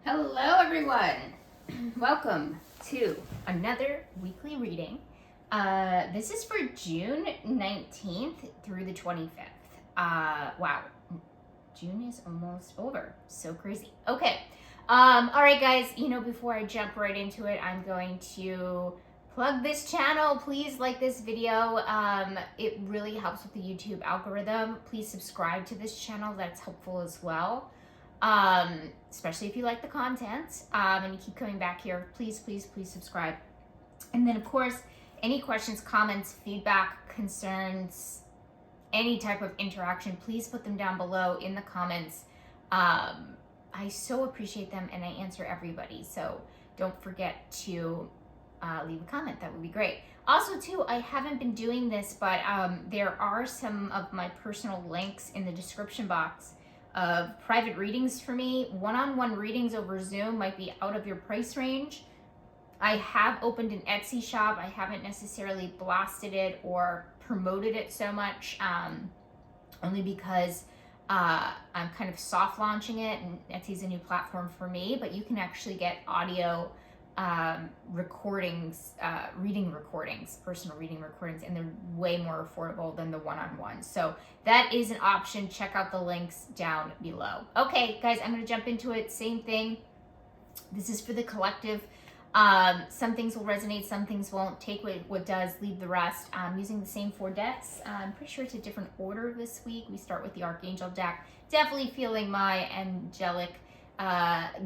Hello, everyone. Welcome to another weekly reading. This is for June 19th through the 25th. Wow, June is almost over. So crazy. Okay. All right, guys. Before I jump right into it, I'm going to plug this channel. Please like this video. It really helps with the YouTube algorithm. Please subscribe to this channel. That's helpful as well. Especially if you like the content and you keep coming back here, please subscribe. And then, of course, any questions, comments, feedback, concerns, any type of interaction, please put them down below in the comments. I so appreciate them and I answer everybody, so don't forget to leave a comment. That would be great. Also, too, I haven't been doing this, but there are some of my personal links in the description box of private readings for me. One-on-one readings over Zoom might be out of your price range. I have opened an Etsy shop. I haven't necessarily blasted it or promoted it so much, only because I'm kind of soft launching it, and Etsy's a new platform for me, but you can actually get audio recordings, reading recordings, personal reading recordings, and they're way more affordable than the one-on-one. So that is an option. Check out the links down below. Okay, guys, I'm going to jump into it. Same thing. This is for the collective. Some things will resonate, some things won't. Take what does, leave the rest. I'm using the same 4 decks. I'm pretty sure it's a different order this week. We start with the Archangel deck. Definitely feeling my angelic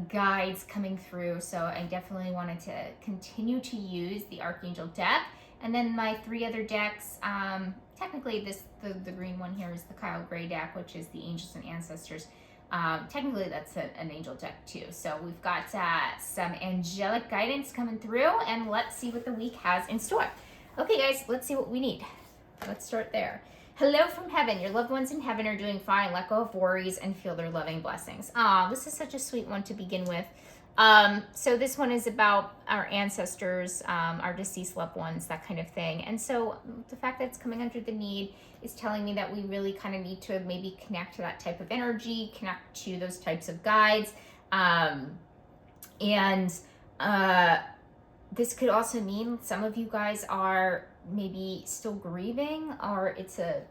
guides coming through, so I definitely wanted to continue to use the Archangel deck. And then my 3 other decks, technically the green one here is the Kyle Gray deck, which is the Angels and Ancestors. Technically that's an angel deck too. So we've got some angelic guidance coming through, and let's see what the week has in store. Okay, guys, let's see what we need. Let's start there. Hello from heaven. Your loved ones in heaven are doing fine. Let go of worries and feel their loving blessings. This is such a sweet one to begin with. So this one is about our ancestors, our deceased loved ones, that kind of thing. And so the fact that it's coming under the need is telling me that we really kind of need to maybe connect to that type of energy, connect to those types of guides. This could also mean some of you guys are maybe still grieving, or it's a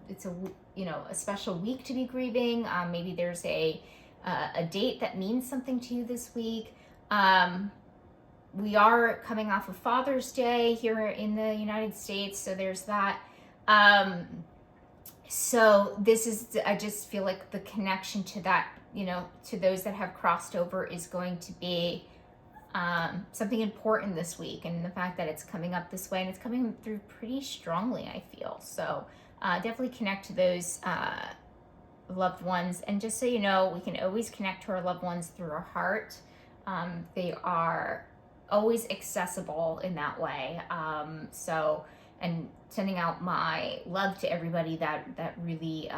special week to be grieving. Maybe there's a date that means something to you this week. We are coming off of Father's Day here in the United States, so there's that. So this is, I just feel like the connection to that, to those that have crossed over is going to be something important this week, and the fact that it's coming up this way and it's coming through pretty strongly, I feel. So definitely connect to those loved ones. And just so you know, we can always connect to our loved ones through our heart. They are always accessible in that way. And sending out my love to everybody that really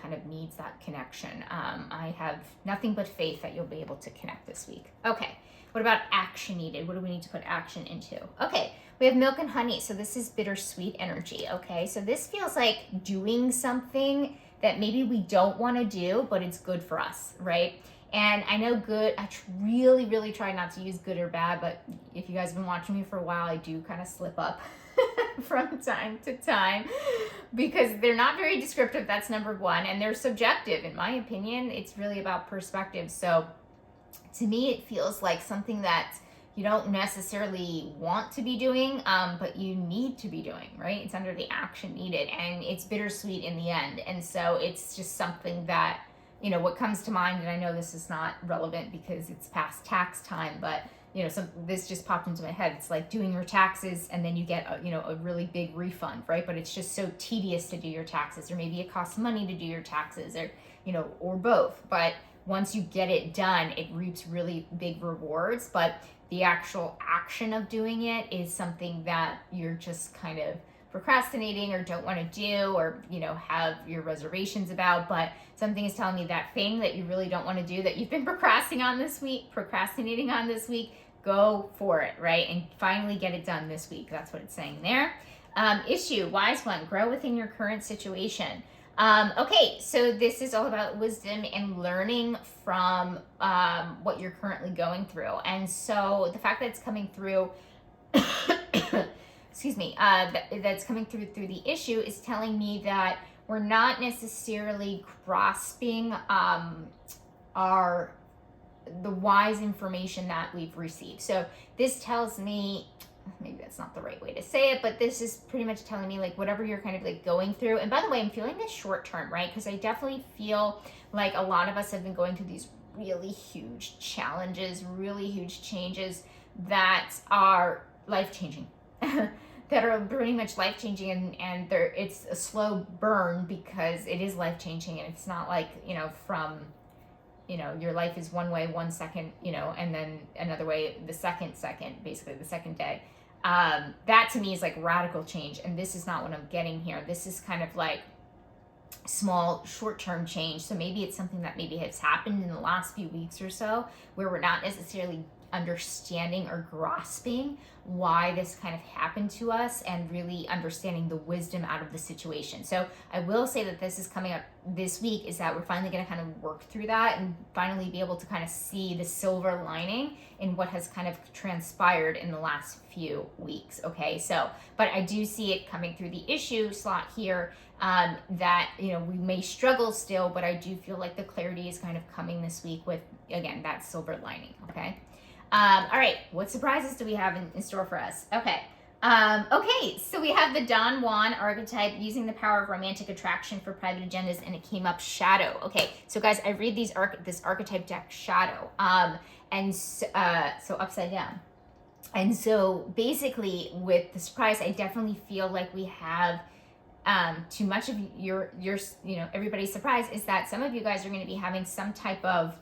kind of needs that connection. I have nothing but faith that you'll be able to connect this week. Okay. What about action needed? What do we need to put action into? Okay, we have milk and honey. So this is bittersweet energy, okay? So this feels like doing something that maybe we don't want to do, but it's good for us, right? And I know good, I really try not to use good or bad, but if you guys have been watching me for a while, I do kind of slip up from time to time because they're not very descriptive. That's number one. And they're subjective. In my opinion, it's really about perspective. So to me, it feels like something that you don't necessarily want to be doing, but you need to be doing, right? It's under the action needed, and it's bittersweet in the end. And so it's just something that, what comes to mind, and I know this is not relevant because it's past tax time, but, this just popped into my head. It's like doing your taxes and then you get, a really big refund, right? But it's just so tedious to do your taxes, or maybe it costs money to do your taxes, or, or both. But once you get it done, it reaps really big rewards, but the actual action of doing it is something that you're just kind of procrastinating or don't want to do, or, have your reservations about. But something is telling me that thing that you really don't want to do, that you've been procrastinating on this week, go for it, right? And finally get it done this week. That's what it's saying there. Issue, wise one, grow within your current situation. Okay, so this is all about wisdom and learning from what you're currently going through. And so the fact that it's coming through, excuse me, that's coming through the issue is telling me that we're not necessarily grasping the wise information that we've received. So this tells me, maybe that's not the right way to say it, but this is pretty much telling me like whatever you're kind of like going through. And by the way, I'm feeling this short term, right? Because I definitely feel like a lot of us have been going through these really huge challenges, really huge changes that are life changing. That are pretty much life changing, and it's a slow burn because it is life changing, and it's not like, from your life is one way 1 second, and then another way the second, basically the second day. That to me is like radical change, and this is not what I'm getting here. This is kind of like small short-term change. So maybe it's something that maybe has happened in the last few weeks or so where we're not necessarily understanding or grasping why this kind of happened to us and really understanding the wisdom out of the situation. So I will say that this is coming up this week, is that we're finally going to kind of work through that and finally be able to kind of see the silver lining in what has kind of transpired in the last few weeks. Okay, so but I do see it coming through the issue slot here, that we may struggle still, but I do feel like the clarity is kind of coming this week with, again, that silver lining. Okay. All right, what surprises do we have in store for us? Okay. So we have the Don Juan archetype, using the power of romantic attraction for private agendas, and it came up Shadow. Okay, so guys, I read this archetype deck Shadow, and so upside down. And so basically with the surprise, I definitely feel like we have too much of your everybody's surprise is that some of you guys are going to be having some type of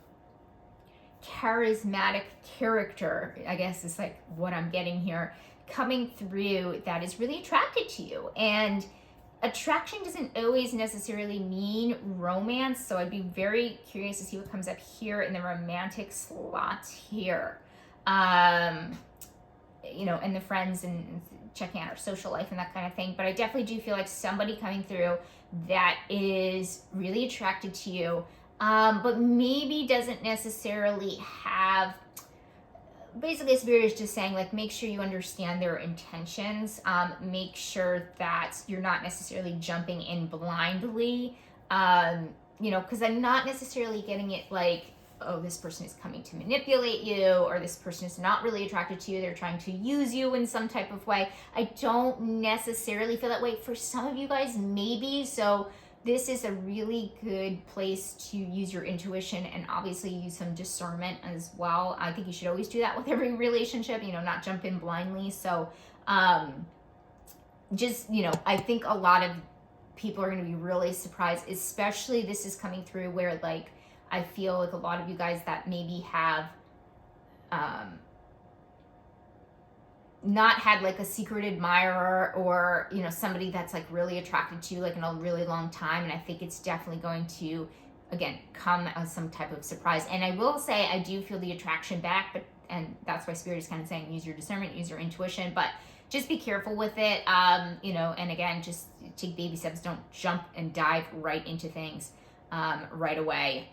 charismatic character, I guess is like what I'm getting here, coming through that is really attracted to you. And attraction doesn't always necessarily mean romance, so I'd be very curious to see what comes up here in the romantic slot here. And the friends and checking out our social life and that kind of thing. But I definitely do feel like somebody coming through that is really attracted to you, but maybe doesn't necessarily have, basically Spirit is just saying, like, make sure you understand their intentions, make sure that you're not necessarily jumping in blindly, because I'm not necessarily getting it like, oh, this person is coming to manipulate you, or this person is not really attracted to you, they're trying to use you in some type of way. I don't necessarily feel that way. For some of you guys, maybe. So this is a really good place to use your intuition and obviously use some discernment as well. I think you should always do that with every relationship, not jump in blindly. So I think a lot of people are going to be really surprised, especially this is coming through where, like, I feel like a lot of you guys that maybe have not had like a secret admirer, or somebody that's like really attracted to you like in a really long time, and I think it's definitely going to, again, come as some type of surprise. And I will say I do feel the attraction back, and that's why Spirit is kind of saying use your discernment, use your intuition, but just be careful with it. And again, just take baby steps. Don't jump and dive right into things right away.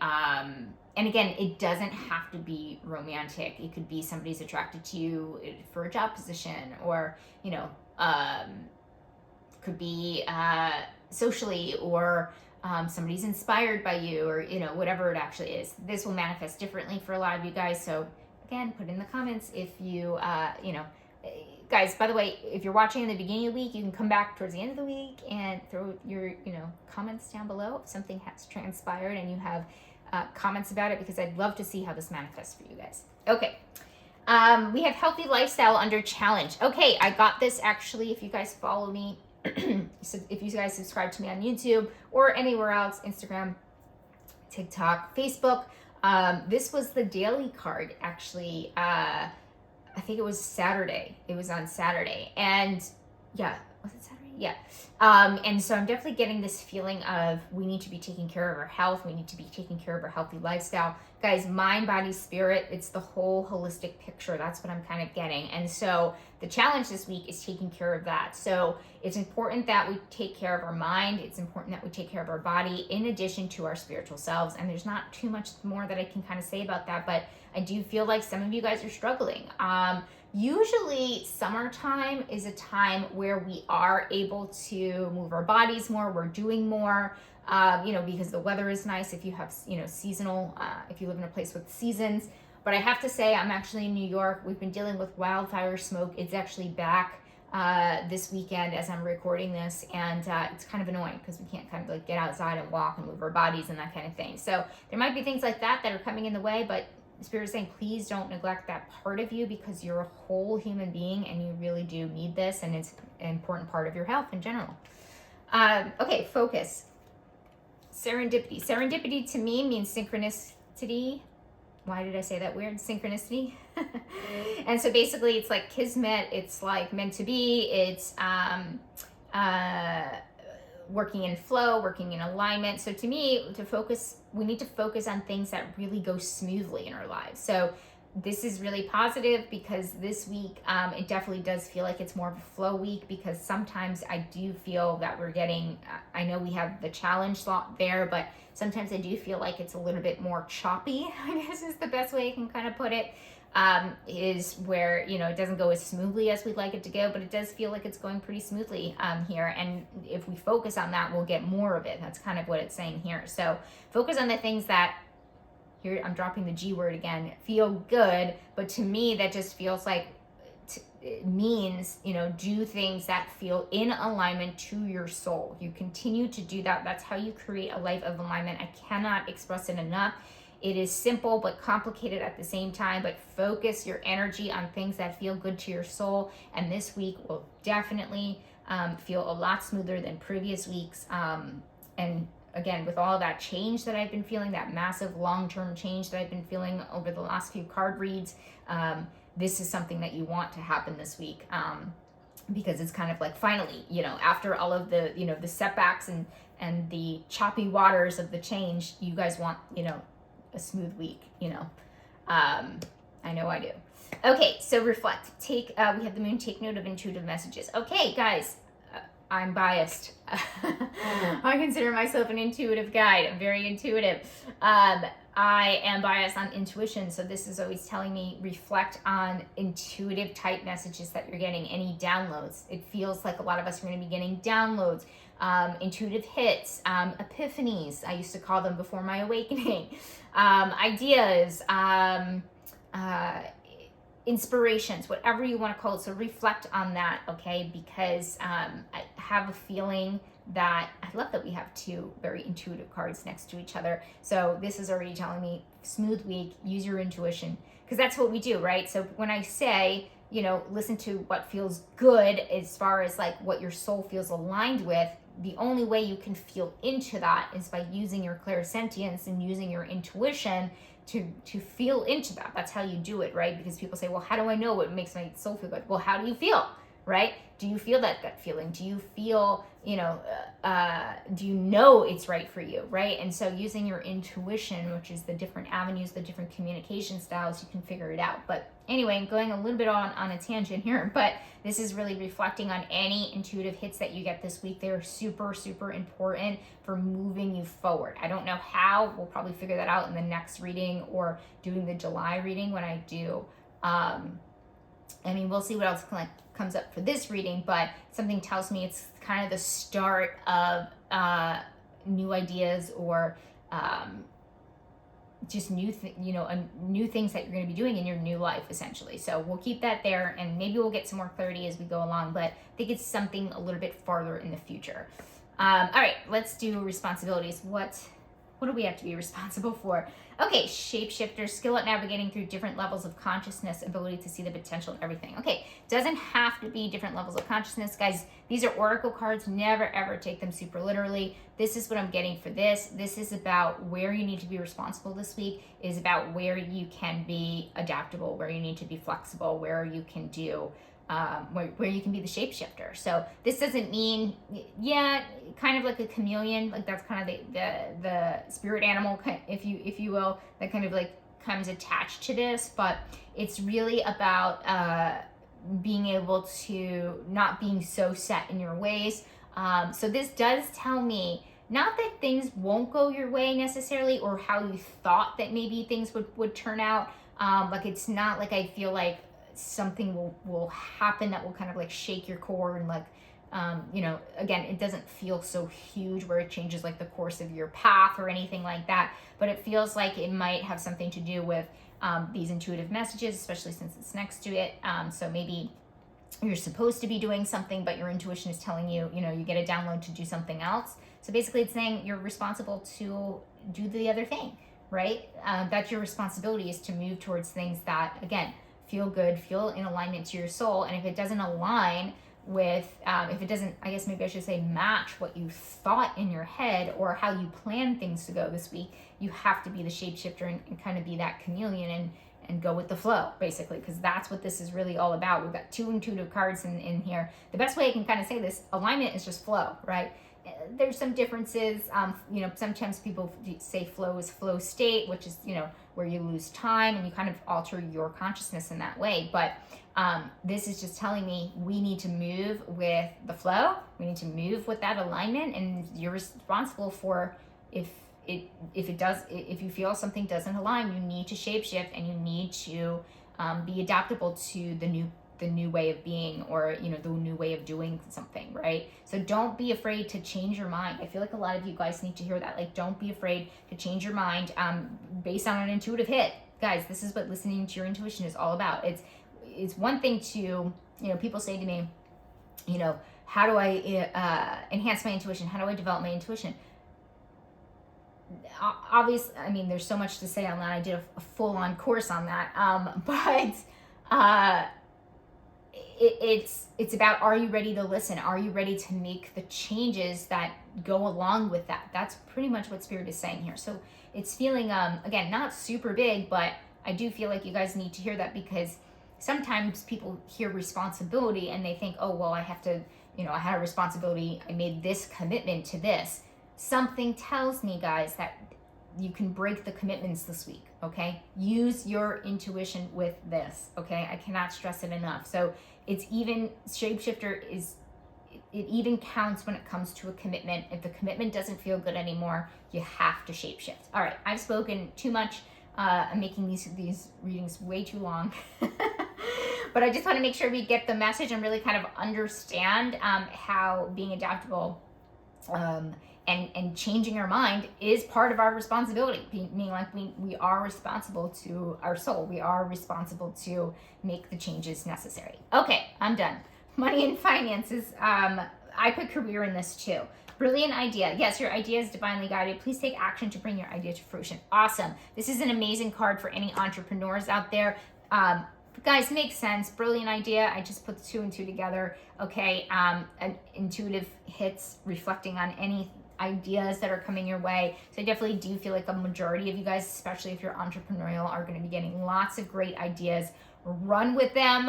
And again, it doesn't have to be romantic. It could be somebody's attracted to you for a job position, or, could be socially, or somebody's inspired by you, or, whatever it actually is. This will manifest differently for a lot of you guys. So again, put in the comments if you, guys, by the way, if you're watching in the beginning of the week, you can come back towards the end of the week and throw your, comments down below if something has transpired and you have comments about it, because I'd love to see how this manifests for you guys. Okay. We have healthy lifestyle under challenge. Okay, I got this actually, if you guys follow me, so if you guys subscribe to me on YouTube or anywhere else, Instagram, TikTok, Facebook, this was the daily card actually. I think it was Saturday. It was on Saturday. And yeah, was it Saturday? Yeah. And so I'm definitely getting this feeling of we need to be taking care of our health. We need to be taking care of our healthy lifestyle. guys, mind, body, spirit, it's the whole holistic picture. That's what I'm kind of getting. And so the challenge this week is taking care of that. So it's important that we take care of our mind. It's important that we take care of our body in addition to our spiritual selves. And there's not too much more that I can kind of say about that, but I do feel like some of you guys are struggling. Usually summertime is a time where we are able to move our bodies more, we're doing more, because the weather is nice if you have, seasonal, if you live in a place with seasons. But I have to say, I'm actually in New York. We've been dealing with wildfire smoke. It's actually back this weekend as I'm recording this, and it's kind of annoying because we can't kind of like get outside and walk and move our bodies and that kind of thing. So there might be things like that are coming in the way, but Spirit is saying, please don't neglect that part of you because you're a whole human being and you really do need this, and it's an important part of your health in general. Okay, focus. Serendipity. Serendipity to me means synchronicity. Why did I say that weird? Synchronicity. And so basically it's like kismet, it's like meant to be, it's working in flow, working in alignment. So to me, to focus, we need to focus on things that really go smoothly in our lives. So this is really positive because this week, it definitely does feel like it's more of a flow week, because sometimes I do feel that we're getting, I know we have the challenge slot there, but sometimes I do feel like it's a little bit more choppy, I guess is the best way I can kind of put it. Is where, it doesn't go as smoothly as we'd like it to go, but it does feel like it's going pretty smoothly here. And if we focus on that, we'll get more of it. That's kind of what it's saying here. So focus on the things that, here I'm dropping the G word again, feel good. But to me, that just feels like it means, do things that feel in alignment to your soul. You continue to do that. That's how you create a life of alignment. I cannot express it enough. It is simple but complicated at the same time, but focus your energy on things that feel good to your soul. And this week will definitely feel a lot smoother than previous weeks. And again, with all that change that I've been feeling, that massive long-term change that I've been feeling over the last few card reads, this is something that you want to happen this week. Because it's kind of like finally, after all of the, the setbacks and the choppy waters of the change, you guys want, a smooth week, I know I do. Okay, so reflect. We have the moon, take note of intuitive messages. Okay, guys, I'm biased. I consider myself an intuitive guide. I'm very intuitive. I am biased on intuition, so this is always telling me reflect on intuitive type messages that you're getting, any downloads. It feels like a lot of us are going to be getting downloads, intuitive hits, epiphanies, I used to call them before my awakening, ideas, inspirations, whatever you want to call it. So reflect on that, okay? Because I have a feeling that, I love that we have two very intuitive cards next to each other. So this is already telling me smooth week, use your intuition, because that's what we do, right? So when I say, listen to what feels good as far as like what your soul feels aligned with, the only way you can feel into that is by using your clairsentience and using your intuition to feel into that. That's how you do it, right? Because people say, well, how do I know what makes my soul feel good? Well, how do you feel, right? Do you feel that gut feeling? Do you feel, do you know it's right for you, right? And so using your intuition, which is the different avenues, the different communication styles, you can figure it out. But anyway, I'm going a little bit on a tangent here, but this is really reflecting on any intuitive hits that you get this week. They're super, super important for moving you forward. I don't know how. We'll probably figure that out in the next reading or doing the July reading when I do. We'll see what else comes up for this reading, but something tells me it's kind of the start of new ideas or just new things that you're going to be doing in your new life, essentially. So we'll keep that there, and maybe we'll get some more clarity as we go along, but I think it's something a little bit farther in the future. All right, let's do responsibilities. What do we have to be responsible for? Okay, shapeshifter, skill at navigating through different levels of consciousness, ability to see the potential in everything. Okay, doesn't have to be different levels of consciousness. Guys, these are oracle cards. Never, ever take them super literally. This is what I'm getting for this. This is about where you need to be responsible this week. It is about where you can be adaptable, where you need to be flexible, where you can do where you can be the shapeshifter. So this doesn't mean, yeah, kind of like a chameleon, like that's kind of the spirit animal, if you will, that kind of like comes attached to this. But it's really about being able to not being so set in your ways. So this does tell me not that things won't go your way necessarily, or how you thought that maybe things would turn out. Like it's not like I feel like something will happen that will kind of like shake your core and like, again, it doesn't feel so huge where it changes like the course of your path or anything like that, but it feels like it might have something to do with these intuitive messages, especially since it's next to it. So maybe you're supposed to be doing something, but your intuition is telling you, you get a download to do something else. So basically it's saying you're responsible to do the other thing, right? That's your responsibility, is to move towards things that, again, feel good, feel in alignment to your soul. And if it doesn't align with, if it doesn't, I guess maybe I should say, match what you thought in your head or how you plan things to go this week, you have to be the shapeshifter and kind of be that chameleon and go with the flow, basically, because that's what this is really all about. We've got 2 intuitive cards in here. The best way I can kind of say this, alignment is just flow, right? There's some differences. Sometimes people say flow is flow state, which is, where you lose time and you kind of alter your consciousness in that way. But this is just telling me we need to move with the flow. We need to move with that alignment, and you're responsible for if you feel something doesn't align, you need to shapeshift, and you need to be adaptable to the new way of being, or the new way of doing something, right? So don't be afraid to change your mind. I feel like a lot of you guys need to hear that. Like, don't be afraid to change your mind based on an intuitive hit. Guys, this is what listening to your intuition is all about. It's one thing to, people say to me, how do I enhance my intuition? How do I develop my intuition? Obviously, I mean, there's so much to say on that. I did a full-on course on that. But it's about, are you ready to listen? Are you ready to make the changes that go along with that? That's pretty much what Spirit is saying here. So it's feeling, again, not super big, but I do feel like you guys need to hear that, because sometimes people hear responsibility and they think, oh, well, I have to, I had a responsibility. I made this commitment to this. Something tells me, guys, that you can break the commitments this week, okay? Use your intuition with this, okay? I cannot stress it enough. So it's even, shapeshifter it even counts when it comes to a commitment. If the commitment doesn't feel good anymore, you have to shapeshift. All right, I've spoken too much. I'm making these readings way too long. But I just want to make sure we get the message and really kind of understand how being adaptable and changing our mind is part of our responsibility. Meaning, like, we are responsible to our soul. We are responsible to make the changes necessary. Okay, I'm done. Money and finances. I put career in this too. Brilliant idea. Yes, your idea is divinely guided. Please take action to bring your idea to fruition. Awesome. This is an amazing card for any entrepreneurs out there. Guys, makes sense. Brilliant idea. I just put 2 and 2 together. Okay. An intuitive hits reflecting on any ideas that are coming your way. So I definitely do feel like a majority of you guys, especially if you're entrepreneurial, are going to be getting lots of great ideas. Run with them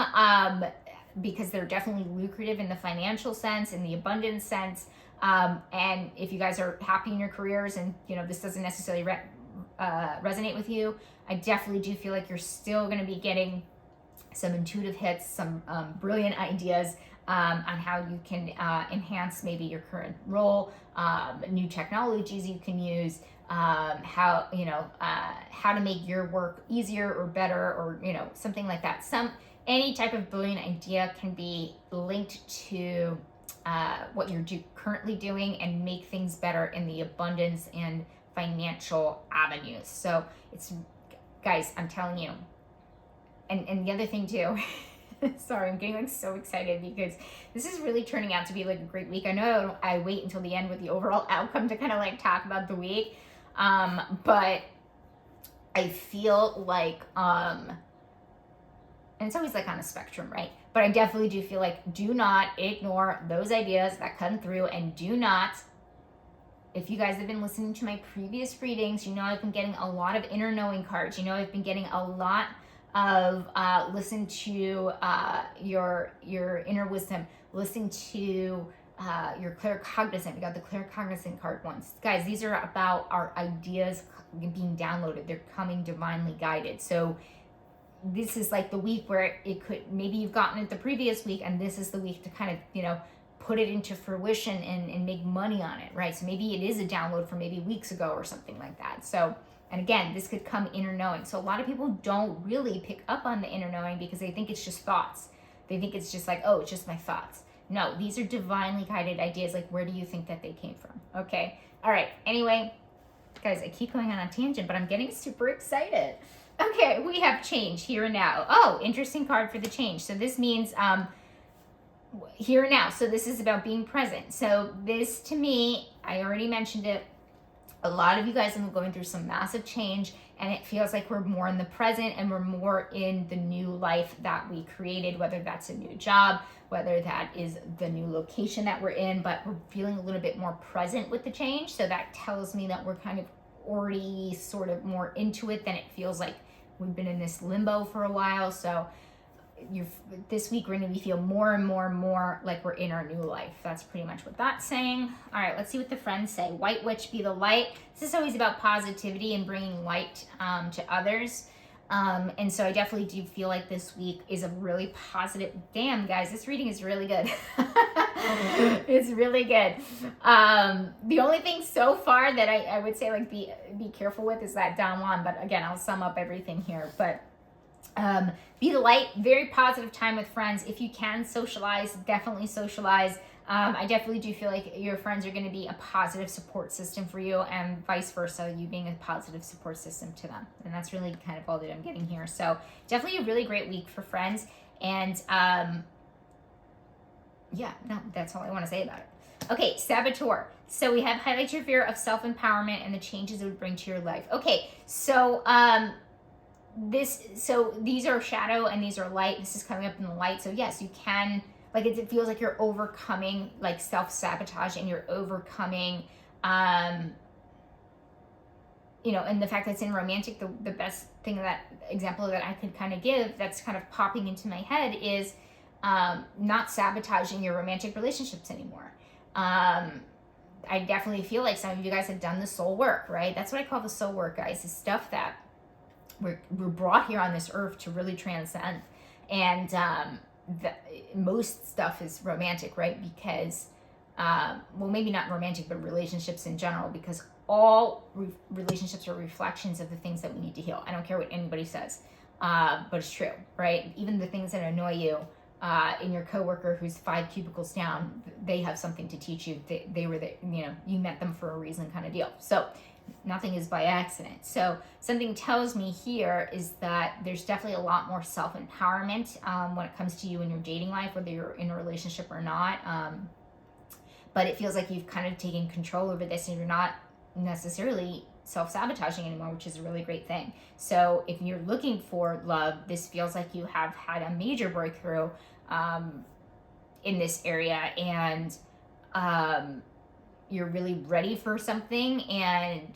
because they're definitely lucrative in the financial sense, in the abundance sense. And if you guys are happy in your careers and, this doesn't necessarily resonate with you, I definitely do feel like you're still going to be getting some intuitive hits, some brilliant ideas on how you can enhance maybe your current role, new technologies you can use, how to make your work easier or better, or something like that. Any type of brilliant idea can be linked to what you're currently doing and make things better in the abundance and financial avenues. So it's, guys, I'm telling you. And the other thing too, sorry, I'm getting like so excited because this is really turning out to be like a great week. I know I wait until the end with the overall outcome to kind of like talk about the week. But I feel like, and it's always like on a spectrum, right? But I definitely do feel like, do not ignore those ideas that come through, and do not, if you guys have been listening to my previous readings, I've been getting a lot of inner knowing cards. I've been getting a lot of listen to your inner wisdom, listen to your claircognizant. We got the claircognizant card once. Guys, these are about our ideas being downloaded. They're coming divinely guided. So this is like the week where it could, maybe you've gotten it the previous week, and this is the week to kind of, put it into fruition and make money on it, right? So maybe it is a download from maybe weeks ago or something like that. So, and again, this could come inner knowing. So a lot of people don't really pick up on the inner knowing because they think it's just thoughts. They think it's just like, oh, it's just my thoughts. No, these are divinely guided ideas. Like, where do you think that they came from? Okay. All right. Anyway, guys, I keep going on a tangent, but I'm getting super excited. Okay, we have change here and now. Oh, interesting card for the change. So this means here and now. So this is about being present. So this, to me, I already mentioned it. A lot of you guys have been going through some massive change, and it feels like we're more in the present and we're more in the new life that we created, whether that's a new job, whether that is the new location that we're in, but we're feeling a little bit more present with the change. So that tells me that we're kind of already sort of more into it than it feels like we've been in this limbo for a while. So this week we're going to feel more and more and more like we're in our new life. That's pretty much what that's saying. All right, let's see what the friends say. White Witch, be the light. This is always about positivity and bringing light to others. And so I definitely do feel like this week is a really positive. Damn, guys, this reading is really good. It's really good. The only thing so far that I would say, like, be careful with is that Don Juan. But again, I'll sum up everything here. But be the light. Very positive time with friends. If you can socialize, definitely socialize. I definitely do feel like your friends are going to be a positive support system for you, and vice versa, you being a positive support system to them. And that's really kind of all that I'm getting here. So definitely a really great week for friends. And yeah, no, that's all I want to say about it. Okay, Saboteur. So we have highlight your fear of self-empowerment and the changes it would bring to your life. Okay, so these are shadow and these are light. This is coming up in the light. So yes, you can, like, it feels like you're overcoming like self-sabotage, and you're overcoming and the fact that it's in romantic, the best thing, that example that I could kind of give that's kind of popping into my head is not sabotaging your romantic relationships anymore. I definitely feel like some of you guys have done the soul work, right? That's what I call the soul work, guys. Is stuff that we're brought here on this earth to really transcend. And most stuff is romantic, right? Because, well, maybe not romantic, but relationships in general, because all relationships are reflections of the things that we need to heal. I don't care what anybody says, but it's true, right? Even the things that annoy you, in your coworker who's 5 cubicles down, they have something to teach you. They were there, you met them for a reason, kind of deal. So nothing is by accident. So something tells me here is that there's definitely a lot more self-empowerment when it comes to you in your dating life, whether you're in a relationship or not. But it feels like you've kind of taken control over this, and you're not necessarily self-sabotaging anymore, which is a really great thing. So if you're looking for love, this feels like you have had a major breakthrough in this area, and you're really ready for something, and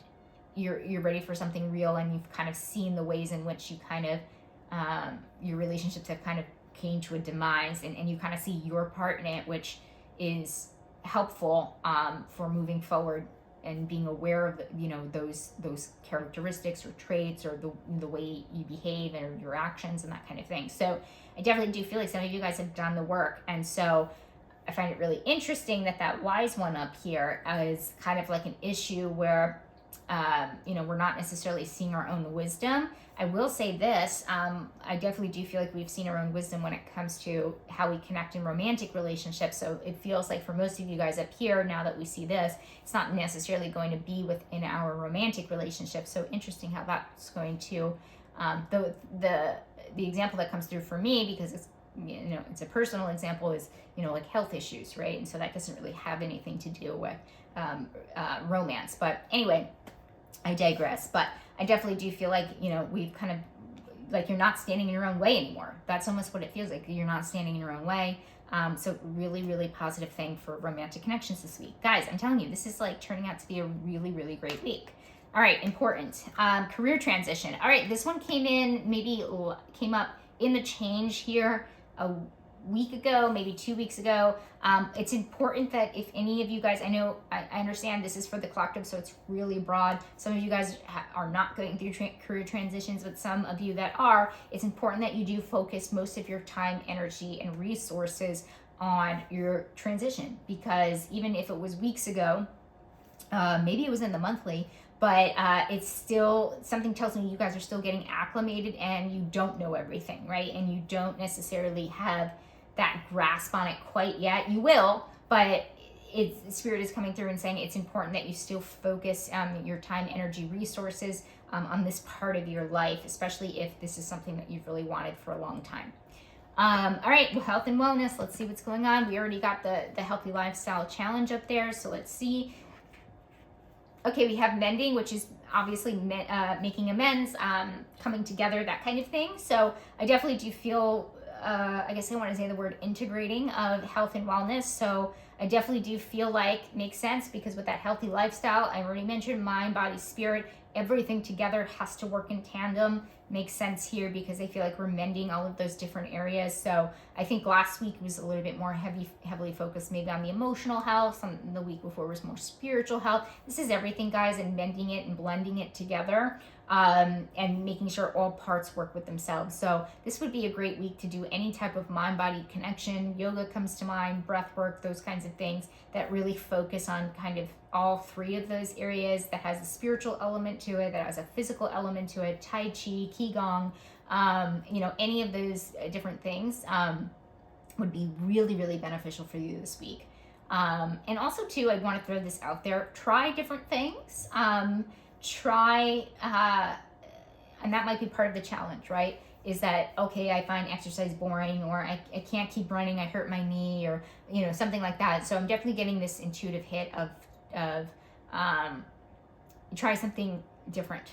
you're ready for something real, and you've kind of seen the ways in which you kind of your relationships have kind of came to a demise, and you kind of see your part in it, which is helpful for moving forward and being aware of those characteristics or traits, or the way you behave and your actions and that kind of thing. So I definitely do feel like some of you guys have done the work, and so I find it really interesting that wise one up here is kind of like an issue where we're not necessarily seeing our own wisdom. I will say this, I definitely do feel like we've seen our own wisdom when it comes to how we connect in romantic relationships. So it feels like for most of you guys up here, now that we see this, it's not necessarily going to be within our romantic relationship. So interesting how that's going to, the example that comes through for me, because it's, it's a personal example, is, like health issues, right? And so that doesn't really have anything to do with romance. But anyway, I digress. But I definitely do feel like, we've kind of, like, you're not standing in your own way anymore. That's almost what it feels like. You're not standing in your own way. So really, really positive thing for romantic connections this week. Guys, I'm telling you, this is like turning out to be a really, really great week. All right, important. Career transition. All right, this one came up in the change here a week ago, maybe 2 weeks ago. It's important that if any of you guys, I understand this is for the collective, so it's really broad. Some of you guys are not going through career transitions, but some of you that are, it's important that you do focus most of your time, energy, and resources on your transition, because even if it was weeks ago, maybe it was in the monthly, but it's still, something tells me you guys are still getting acclimated and you don't know everything, right? And you don't necessarily have that grasp on it quite yet. You will, but Spirit is coming through and saying it's important that you still focus your time, energy, resources on this part of your life, especially if this is something that you've really wanted for a long time. All right, well, health and wellness, let's see what's going on. We already got the healthy lifestyle challenge up there, so let's see. Okay, we have mending, which is obviously making amends, coming together, that kind of thing. So I definitely do feel, I guess I want to say the word integrating of health and wellness. So I definitely do feel like makes sense, because with that healthy lifestyle, I already mentioned mind, body, spirit, everything together has to work in tandem. Makes sense here because I feel like we're mending all of those different areas. So I think last week was a little bit more heavily focused maybe on the emotional health. The week before was more spiritual health. This is everything, guys, and mending it and blending it together, and making sure all parts work with themselves. So this would be a great week to do any type of mind-body connection. Yoga comes to mind, breath work, those kinds of things that really focus on kind of all three of those areas, that has a spiritual element to it, that has a physical element to it, Tai Chi, Qigong, any of those different things would be really, really beneficial for you this week. And also, too, I want to throw this out there. Try different things. And that might be part of the challenge, right? Is that, okay, I find exercise boring, or I can't keep running, I hurt my knee, or, something like that. So I'm definitely getting this intuitive hit of try something different.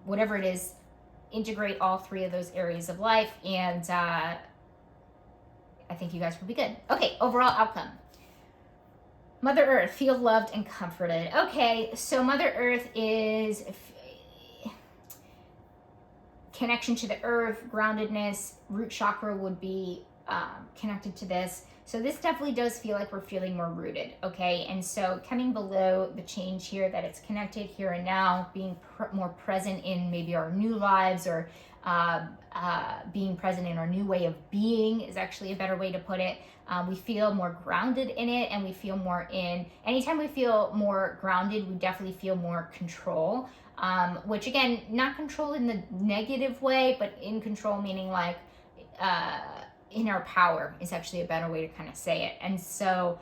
Whatever it is, integrate all three of those areas of life, and I think you guys will be good. Okay, overall outcome. Mother Earth, feel loved and comforted. Okay, so Mother Earth is connection to the earth, groundedness, root chakra would be connected to this. So this definitely does feel like we're feeling more rooted, okay? And so coming below the change here, that it's connected here and now, being more present in maybe our new lives, or being present in our new way of being is actually a better way to put it. We feel more grounded in it, and we feel more anytime we feel more grounded, we definitely feel more control. Which again, not control in the negative way, but in control meaning like in our power is actually a better way to kind of say it. And so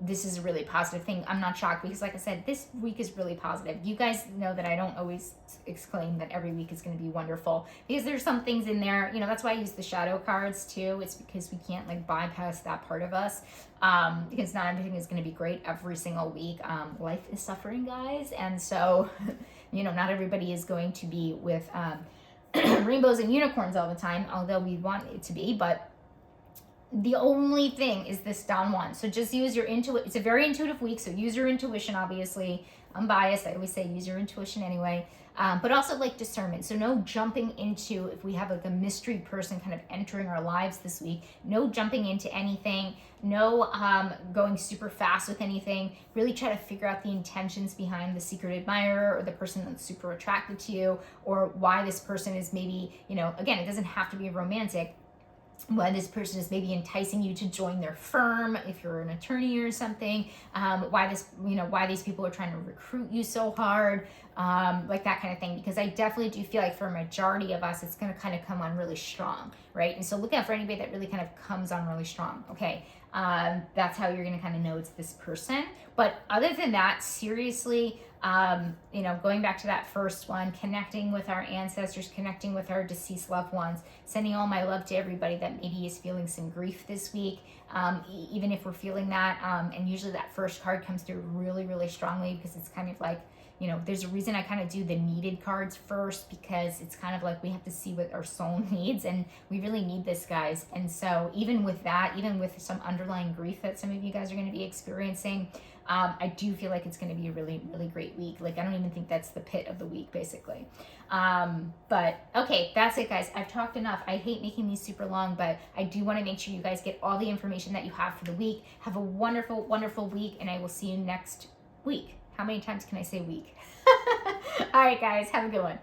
this is a really positive thing. I'm not shocked, because like I said, this week is really positive. You guys know that I don't always exclaim that every week is going to be wonderful, because there's some things in there, that's why I use the shadow cards too. It's because we can't like bypass that part of us, because not everything is going to be great every single week. Life is suffering, guys, and so not everybody is going to be with rainbows and unicorns all the time, although we want it to be. But the only thing is this down one. So just use your intuition. It's a very intuitive week, so use your intuition. Obviously, I'm biased. I always say use your intuition anyway. But also like discernment. So no jumping into, if we have like a mystery person kind of entering our lives this week, no jumping into anything, no going super fast with anything. Really try to figure out the intentions behind the secret admirer, or the person that's super attracted to you, or why this person is maybe, again, it doesn't have to be romantic. Why this person is maybe enticing you to join their firm if you're an attorney or something. Why these people are trying to recruit you so hard, like that kind of thing. Because I definitely do feel like for a majority of us, it's going to kind of come on really strong, right? And so look out for anybody that really kind of comes on really strong. Okay, that's how you're going to kind of know it's this person. But other than that, seriously, going back to that first one, connecting with our ancestors, connecting with our deceased loved ones, sending all my love to everybody that maybe is feeling some grief this week, even if we're feeling that. And usually that first card comes through really, really strongly, because it's kind of like, there's a reason I kind of do the needed cards first, because it's kind of like we have to see what our soul needs, and we really need this, guys. And so even with that, even with some underlying grief that some of you guys are going to be experiencing, I do feel like it's going to be a really, really great week. Like, I don't even think that's the pit of the week, basically. But okay, that's it, guys. I've talked enough. I hate making these super long, but I do want to make sure you guys get all the information that you have for the week. Have a wonderful, wonderful week, and I will see you next week. How many times can I say week? All right, guys, have a good one.